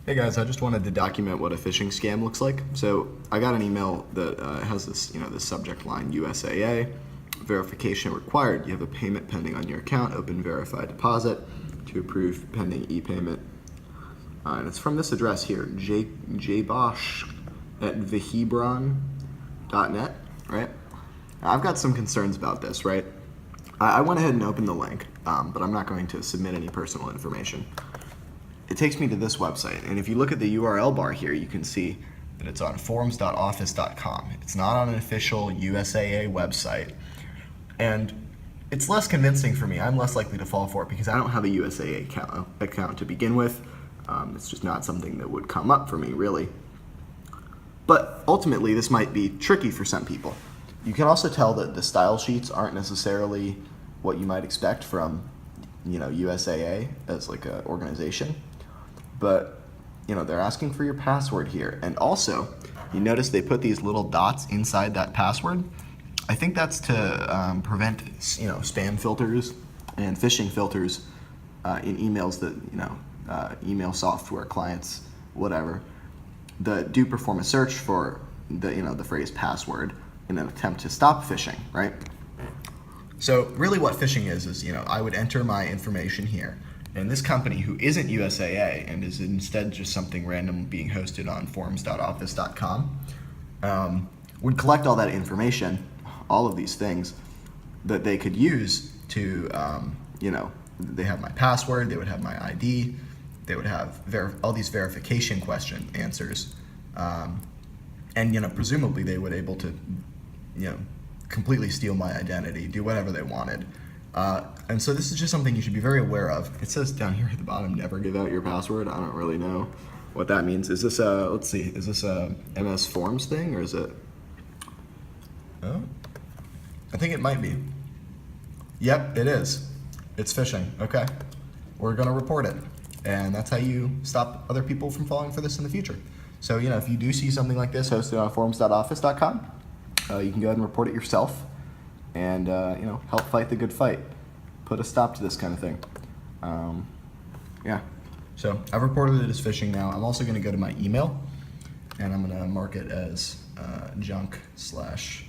Hey guys, I just wanted to document what a phishing scam looks like. So I got an email that has this, this subject line USAA, verification required. You have a payment pending on your account, open verified deposit to approve pending e-payment. And it's from this address here, jbosch@vihebron.net, right? Now, I've got some concerns about this, right? I went ahead and opened the link, but I'm not going to submit any personal information. It takes me to this website, and if you look at the URL bar here, you can see that it's on forms.office.com. It's not on an official USAA website, and it's less convincing for me. I'm less likely to fall for it because I don't have a USAA account to begin with. It's just not something that would come up for me, really. But ultimately, this might be tricky for some people. You can also tell that the style sheets aren't necessarily what you might expect from, USAA as like an organization. But, they're asking for your password here. And also, you notice they put these little dots inside that password. I think that's to prevent, spam filters and phishing filters in emails that, email software clients, whatever, that do perform a search for the phrase password in an attempt to stop phishing, right? So really what phishing is, I would enter my information here, and this company who isn't USAA and is instead just something random being hosted on forms.office.com would collect all that information, all of these things that they could use to, they have my password, they would have my ID, they would have all these verification question answers, and presumably they would able to, completely steal my identity, do whatever they wanted. And so this is just something you should be very aware of. It says down here at the bottom, never give out your password. I don't really know what that means. Is this let's see, is this a MS Forms thing, or is it? Oh, I think it might be. Yep, it is. It's phishing. Okay, we're gonna report it. And that's how you stop other people from falling for this in the future. So, if you do see something like this hosted on forms.office.com, you can go ahead and report it yourself and, help fight the good fight. Put a stop to this kind of thing. Yeah. So I've reported it as phishing now. I'm also going to go to my email and I'm going to mark it as junk slash.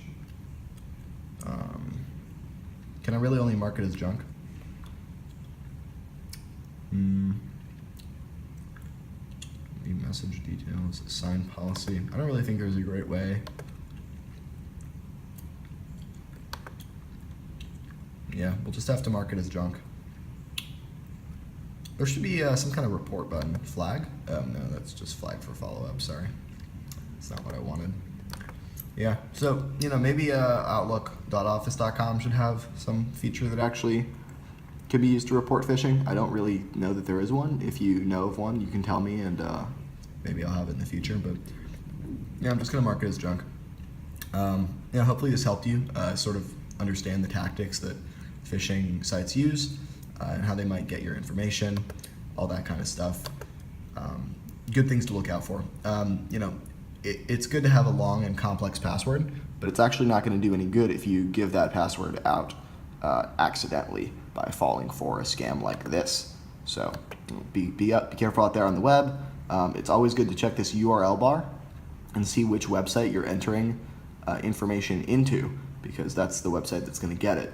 Can I really only mark it as junk? Message details, assign policy. I don't really think there's a great way. Yeah, we'll just have to mark it as junk. There should be some kind of report button. Flag? Oh no, that's just flag for follow-up, sorry. That's not what I wanted. Yeah, so, maybe outlook.office.com should have some feature that actually could be used to report phishing. I don't really know that there is one. If you know of one, you can tell me, and maybe I'll have it in the future. But yeah, I'm just gonna mark it as junk. Hopefully this helped you sort of understand the tactics that phishing sites use and how they might get your information, all that kind of stuff. Good things to look out for. It's good to have a long and complex password, but it's actually not going to do any good if you give that password out accidentally by falling for a scam like this. So be careful out there on the web. It's always good to check this URL bar and see which website you're entering information into, because that's the website that's going to get it.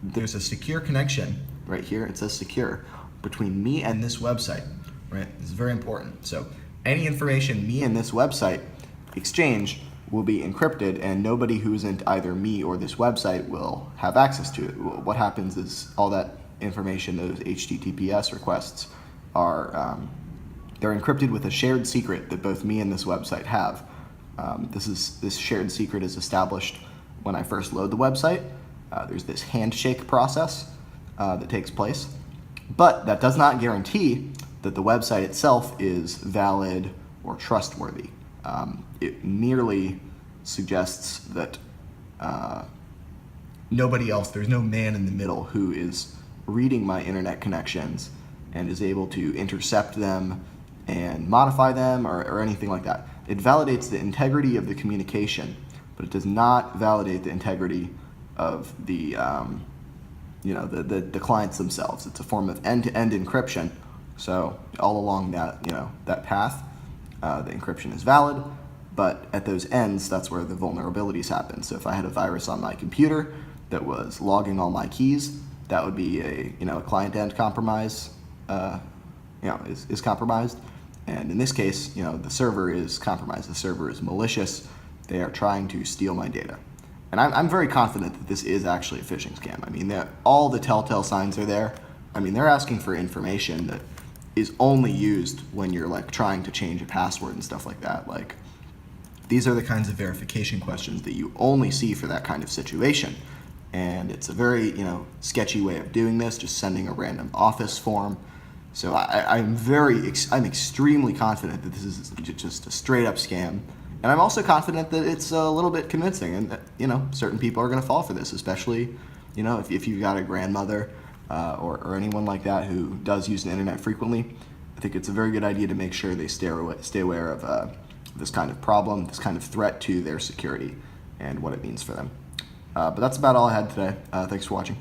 There's a secure connection right here. It says secure between me and this website. Right, this is very important. So any information me and this website exchange will be encrypted, and nobody who isn't either me or this website will have access to it. What happens is all that information, those HTTPS requests, are they're encrypted with a shared secret that both me and this website have. This shared secret is established when I first load the website. There's this handshake process that takes place, but that does not guarantee that the website itself is valid or trustworthy. It merely suggests that nobody else, there's no man in the middle who is reading my internet connections and is able to intercept them and modify them or anything like that. It validates the integrity of the communication, but it does not validate the integrity of the clients themselves. It's a form of end-to-end encryption, So all along that, that path, the encryption is valid, but at those ends, that's where the vulnerabilities happen. So if I had a virus on my computer that was logging all my keys, that would be a client-end compromise, is compromised. And in this case, the server is compromised. The server is malicious. They are trying to steal my data. And I'm very confident that this is actually a phishing scam. I mean, all the telltale signs are there. I mean, they're asking for information that is only used when you're like trying to change a password and stuff like that. Like, these are the kinds of verification questions that you only see for that kind of situation. And it's a very, sketchy way of doing this, just sending a random office form. So I'm extremely confident that this is just a straight up scam. And I'm also confident that it's a little bit convincing, and that, certain people are going to fall for this, especially, if you've got a grandmother or anyone like that who does use the internet frequently. I think it's a very good idea to make sure they stay aware of this kind of problem, this kind of threat to their security, and what it means for them. But that's about all I had today. Thanks for watching.